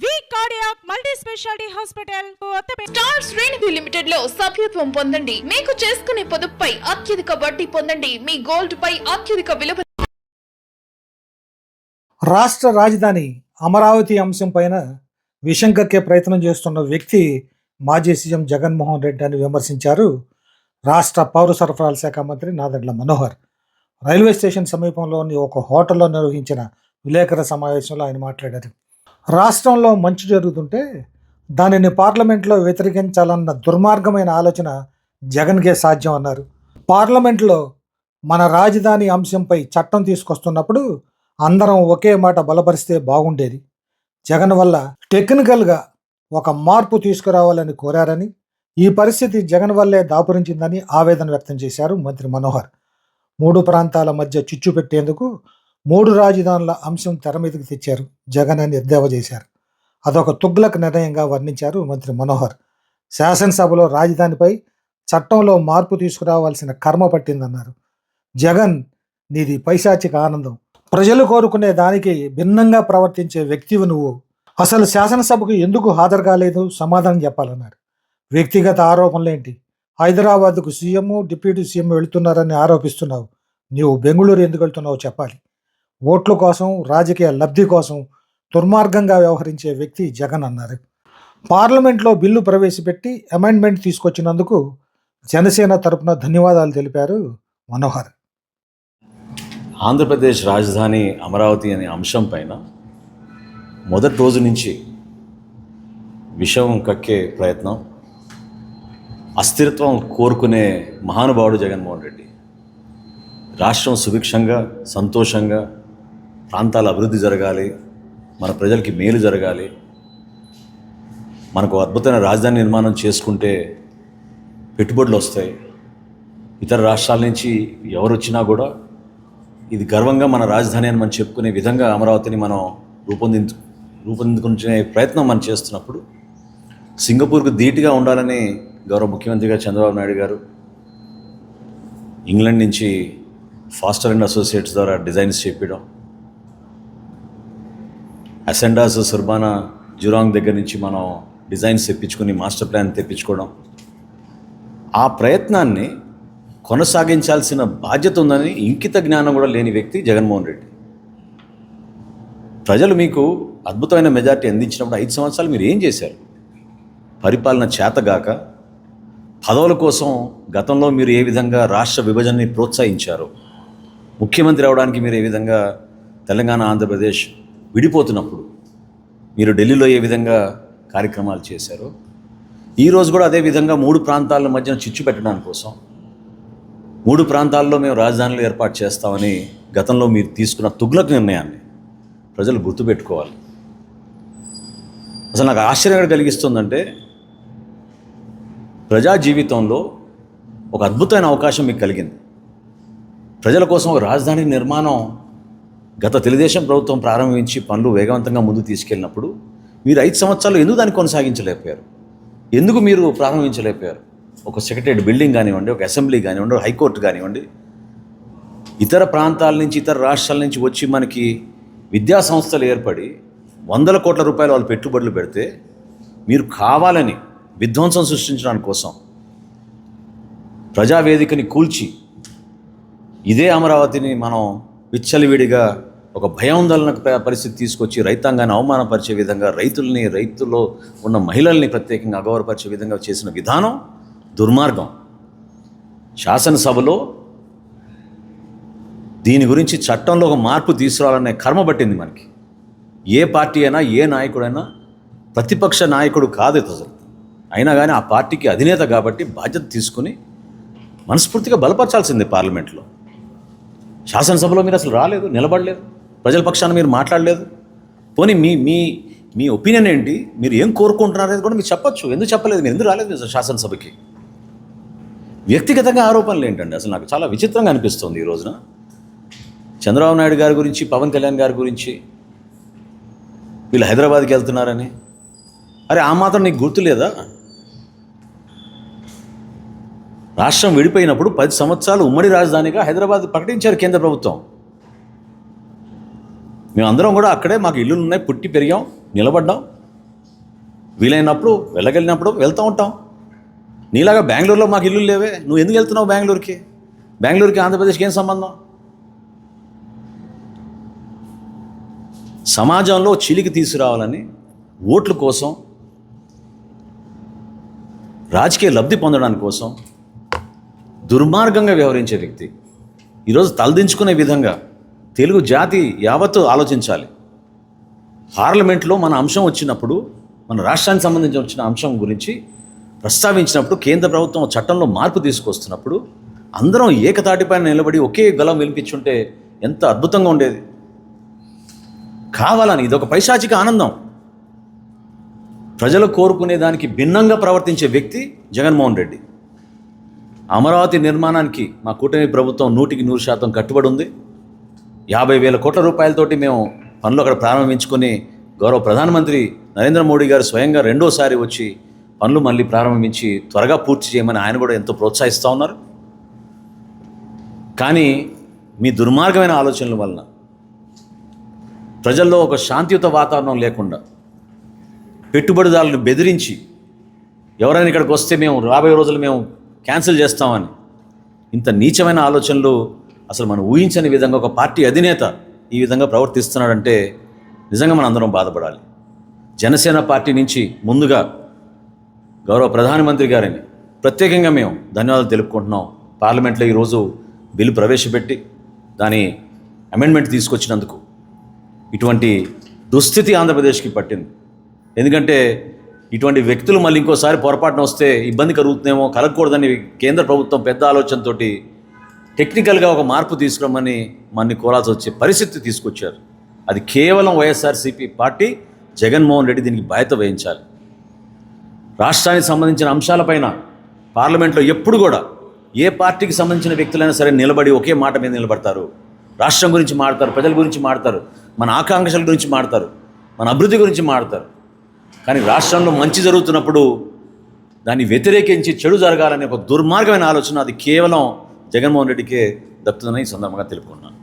వి cardiac multi speciality hospital star శ్రేణి limited లో సభ్యత్వం పొందండి. మీకు చేసుకునే పొదుపుపై అత్యధిక వడ్డీ పొందండి. మీ గోల్డ్ పై అత్యధిక విలువ. రాష్ట్ర రాజధాని అమరావతి అంశం పైన విషం కక్కే ప్రయత్నం చేస్తున్న వ్యక్తి మాజీ సీఎం జగన్మోహన్ రెడ్డి అని విమర్శించారు రాష్ట్ర పౌర సరఫరాల శాఖ మంత్రి నాదెండ్ల మనోహర్. రైల్వే స్టేషన్ సమీపంలోని ఒక హోటల్లో నిర్వహించిన విలేకరుల సమావేశంలో ఆయన మాట్లాడారు. రాష్ట్రంలో మంచి జరుగుతుంటే దానిని పార్లమెంట్లో వ్యతిరేకించాలన్న దుర్మార్గమైన ఆలోచన జగన్కే సాధ్యం అన్నారు. పార్లమెంట్లో మన రాజధాని అంశంపై చట్టం తీసుకొస్తున్నప్పుడు అందరం ఒకే మాట బలపరిస్తే బాగుండేది. జగన్ వల్ల టెక్నికల్గా ఒక మార్పు తీసుకురావాలని కోరారని, ఈ పరిస్థితి జగన్ వల్లే దాపురించిందని ఆవేదన వ్యక్తం చేశారు మంత్రి మనోహర్. 3 ప్రాంతాల మధ్య చిచ్చు పెట్టేందుకు 3 రాజధానుల అంశం తెర మీదకి తెచ్చారు జగన్ అని ఎద్దేవా చేశారు. అదొక తుగ్లక్ నిర్ణయంగా వర్ణించారు మంత్రి మనోహర్. శాసనసభలో రాజధానిపై చట్టంలో మార్పు తీసుకురావాల్సిన కర్మ పట్టిందన్నారు. జగన్, నీది పైశాచిక ఆనందం. ప్రజలు కోరుకునే దానికి భిన్నంగా ప్రవర్తించే వ్యక్తివి నువ్వు. అసలు శాసనసభకు ఎందుకు హాజరు కాలేదు సమాధానం చెప్పాలన్నారు. వ్యక్తిగత ఆరోపణలేంటి? హైదరాబాద్కు సీఎం, డిప్యూటీ సీఎం వెళుతున్నారని ఆరోపిస్తున్నావు. నీవు బెంగళూరు ఎందుకు వెళ్తున్నావు చెప్పాలి. ఓట్ల కోసం, రాజకీయ లబ్ధి కోసం దుర్మార్గంగా వ్యవహరించే వ్యక్తి జగన్ అన్నారు. పార్లమెంట్లో బిల్లు ప్రవేశపెట్టి అమెండ్మెంట్ తీసుకొచ్చినందుకు జనసేన తరపున ధన్యవాదాలు తెలిపారు మనోహర్. ఆంధ్రప్రదేశ్ రాజధాని అమరావతి అనే అంశం పైన మొదటి రోజు నుంచి విషం కక్కే ప్రయత్నం, అస్థిరత్వం కోరుకునే మహానుభావుడు జగన్మోహన్ రెడ్డి. రాష్ట్రం సుభిక్షంగా, సంతోషంగా, ప్రాంతాల అభివృద్ధి జరగాలి, మన ప్రజలకి మేలు జరగాలి, మనకు అద్భుతమైన రాజధాని నిర్మాణం చేసుకుంటే పెట్టుబడులు వస్తాయి, ఇతర రాష్ట్రాల నుంచి ఎవరు వచ్చినా కూడా ఇది గర్వంగా మన రాజధాని అని మనం చెప్పుకునే విధంగా అమరావతిని మనం రూపొందించుకునే ప్రయత్నం మనం చేస్తున్నప్పుడు సింగపూర్కు ధీటుగా ఉండాలని గౌరవ ముఖ్యమంత్రిగా చంద్రబాబు నాయుడు గారు ఇంగ్లాండ్ నుంచి ఫాస్టర్ అండ్ అసోసియేట్స్ ద్వారా డిజైన్స్ చేపించడం, అసెండాస్ సుర్బానా జురాంగ్ దగ్గర నుంచి మనం డిజైన్స్ తెప్పించుకుని మాస్టర్ ప్లాన్ తెప్పించుకోవడం, ఆ ప్రయత్నాన్ని కొనసాగించాల్సిన బాధ్యత ఉందని ఇంకిత జ్ఞానం కూడా లేని వ్యక్తి జగన్మోహన్ రెడ్డి. ప్రజలు మీకు అద్భుతమైన మెజార్టీ అందించినప్పుడు 5 సంవత్సరాలు మీరు ఏం చేశారు? పరిపాలన చేతగాక, పదవుల కోసం గతంలో మీరు ఏ విధంగా రాష్ట్ర విభజనని ప్రోత్సహించారు, ముఖ్యమంత్రి అవడానికి మీరు ఏ విధంగా తెలంగాణ ఆంధ్రప్రదేశ్ విడిపోతున్నప్పుడు మీరు ఢిల్లీలో ఏ విధంగా కార్యక్రమాలు చేశారో, ఈరోజు కూడా అదే విధంగా 3 ప్రాంతాల మధ్యన చిచ్చు పెట్టడానికి కోసం 3 ప్రాంతాల్లో మేము రాజధానులు ఏర్పాటు చేస్తామని గతంలో మీరు తీసుకున్న తుగ్లక్ నిర్ణయాన్ని ప్రజలు గుర్తుపెట్టుకోవాలి. అసలు నాకు ఆశ్చర్యం కలిగిస్తుందంటే, ప్రజా జీవితంలో ఒక అద్భుతమైన అవకాశం మీకు కలిగింది. ప్రజల కోసం ఒక రాజధాని నిర్మాణం గత తెలుగుదేశం ప్రభుత్వం ప్రారంభించి పనులు వేగవంతంగా ముందుకు తీసుకెళ్ళినప్పుడు మీరు 5 సంవత్సరాలు ఎందుకు దాన్ని కొనసాగించలేకపోయారు? ఎందుకు మీరు ప్రారంభించలేకపోయారు? ఒక సెక్రటరియట్ బిల్డింగ్ కానివ్వండి, ఒక అసెంబ్లీ కానివ్వండి, హైకోర్టు కానివ్వండి, ఇతర ప్రాంతాల నుంచి, ఇతర రాష్ట్రాల నుంచి వచ్చి మనకి విద్యా సంస్థలు ఏర్పడి 100 కోట్ల రూపాయలు వాళ్ళు పెట్టుబడులు పెడితే మీరు కావాలని విధ్వంసం సృష్టించడానికి కోసం ప్రజావేదికని కూల్చి ఇదే అమరావతిని మనం విచ్చలవిడిగా ఒక భయాందోళన పరిస్థితి తీసుకొచ్చి రైతాంగాన్ని అవమానపరిచే విధంగా, రైతుల్లో ఉన్న మహిళల్ని ప్రత్యేకంగా అగౌరవపరిచే విధంగా చేసిన విధానం దుర్మార్గం. శాసనసభలో దీని గురించి చట్టంలో ఒక మార్పు తీసుకురావాలనే కర్మ పట్టింది మనకి. ఏ పార్టీ అయినా, ఏ నాయకుడైనా ప్రతిపక్ష నాయకుడు కాదు అసలు, అయినా కానీ ఆ పార్టీకి అధినేత కాబట్టి బాధ్యత తీసుకుని మనస్ఫూర్తిగా బలపరచాల్సిందే. పార్లమెంట్లో, శాసనసభలో మీరు అసలు రాలేదు, నిలబడలేదు, ప్రజల పక్షాన మీరు మాట్లాడలేదు. పోనీ మీ ఒపీనియన్ ఏంటి, మీరు ఏం కోరుకుంటున్నారు అనేది కూడా మీరు చెప్పచ్చు. ఎందుకు చెప్పలేదు? మీరు ఎందుకు రాలేదు మీరు శాసనసభకి? వ్యక్తిగతంగా ఆరోపణలు ఏంటండి? అసలు నాకు చాలా విచిత్రంగా అనిపిస్తుంది ఈ రోజున. చంద్రబాబు నాయుడు గారి గురించి, పవన్ కళ్యాణ్ గారి గురించి వీళ్ళు హైదరాబాద్కి వెళ్తున్నారని, అరే ఆ మాత్రం నీకు గుర్తులేదా? రాష్ట్రం విడిపోయినప్పుడు 10 సంవత్సరాలు ఉమ్మడి రాజధానిగా హైదరాబాద్ ప్రకటించారు కేంద్ర ప్రభుత్వం. మేమందరం కూడా అక్కడే, మాకు ఇల్లులు ఉన్నాయి, పుట్టి పెరిగాం, నిలబడ్డాం. వీలైనప్పుడు వెళ్ళగలిగినప్పుడు వెళ్తూ ఉంటాం. నీలాగా బెంగళూరులో మాకు ఇల్లు లేవే, నువ్వు ఎందుకు వెళ్తున్నావు బెంగళూరుకి ఆంధ్రప్రదేశ్కి ఏం సంబంధం? సమాజంలో చిలికి తీసుకురావాలని ఓట్ల కోసం, రాజకీయ లబ్ధి పొందడానికి కోసం దుర్మార్గంగా వ్యవహరించే వ్యక్తి ఈరోజు తలదించుకునే విధంగా తెలుగు జాతి యావత్తు ఆలోచించాలి. పార్లమెంట్లో మన అంశం వచ్చినప్పుడు, మన రాష్ట్రానికి సంబంధించి వచ్చిన అంశం గురించి ప్రస్తావించినప్పుడు, కేంద్ర ప్రభుత్వం చట్టంలో మార్పు తీసుకొస్తున్నప్పుడు అందరం ఏకతాటిపైన నిలబడి ఒకే గలం వినిపించుంటే ఎంత అద్భుతంగా ఉండేది. కావాలని ఇదొక పైశాచిక ఆనందం. ప్రజలు కోరుకునే దానికి భిన్నంగా ప్రవర్తించే వ్యక్తి జగన్మోహన్ రెడ్డి. అమరావతి నిర్మాణానికి మా కూటమి ప్రభుత్వం 100% కట్టుబడి ఉంది. 50,000 కోట్ల రూపాయలతోటి మేము పనులు అక్కడ ప్రారంభించుకొని గౌరవ ప్రధానమంత్రి నరేంద్ర మోడీ గారు స్వయంగా రెండోసారి వచ్చి పనులు మళ్ళీ ప్రారంభించి త్వరగా పూర్తి చేయమని ఆయన కూడా ఎంతో ప్రోత్సహిస్తూ ఉన్నారు. కానీ మీ దుర్మార్గమైన ఆలోచనల వలన ప్రజల్లో ఒక శాంతియుత వాతావరణం లేకుండా పెట్టుబడిదారులను బెదిరించి ఎవరైనా ఇక్కడికి వస్తే మేము రాబోయే రోజులు మేము క్యాన్సిల్ చేస్తామని ఇంత నీచమైన ఆలోచనలు అసలు మనం ఊహించని విధంగా ఒక పార్టీ అధినేత ఈ విధంగా ప్రవర్తిస్తున్నాడంటే నిజంగా మనం అందరం బాధపడాలి. జనసేన పార్టీ నుంచి ముందుగా గౌరవ ప్రధానమంత్రి గారిని ప్రత్యేకంగా మేము ధన్యవాదాలు తెలుపుకుంటున్నాం. పార్లమెంట్లో ఈరోజు బిల్లు ప్రవేశపెట్టి దాని అమెండ్మెంట్ తీసుకొచ్చినందుకు. ఇటువంటి దుస్థితి ఆంధ్రప్రదేశ్కి పట్టింది. ఎందుకంటే ఇటువంటి వ్యక్తులు మళ్ళీ ఇంకోసారి పొరపాటున వస్తే ఇబ్బంది కలుగుతుందేమో, కలగకూడదని కేంద్ర ప్రభుత్వం పెద్ద ఆలోచనతోటి టెక్నికల్గా ఒక మార్పు తీసుకురమ్మని మన్ని కోరాల్సి వచ్చే పరిస్థితి తీసుకొచ్చారు. అది కేవలం వైఎస్ఆర్సీపీ పార్టీ, జగన్మోహన్ రెడ్డి దీనికి బాధ్యత వహించాలి. రాష్ట్రానికి సంబంధించిన అంశాలపైన పార్లమెంట్లో ఎప్పుడు కూడా ఏ పార్టీకి సంబంధించిన వ్యక్తులైనా సరే నిలబడి ఒకే మాట మీద నిలబడతారు. రాష్ట్రం గురించి మాడతారు, ప్రజల గురించి మాడతారు, మన ఆకాంక్షల గురించి మాడతారు, మన అభివృద్ధి గురించి మాడతారు. కానీ రాష్ట్రంలో మంచి జరుగుతున్నప్పుడు దాన్ని వ్యతిరేకించి చెడు జరగాలనే ఒక దుర్మార్గమైన ఆలోచన అది కేవలం జగన్మోహన్ రెడ్డికే దక్కుతుందని ఈ సందర్భంగా తెలుపుకున్నాను.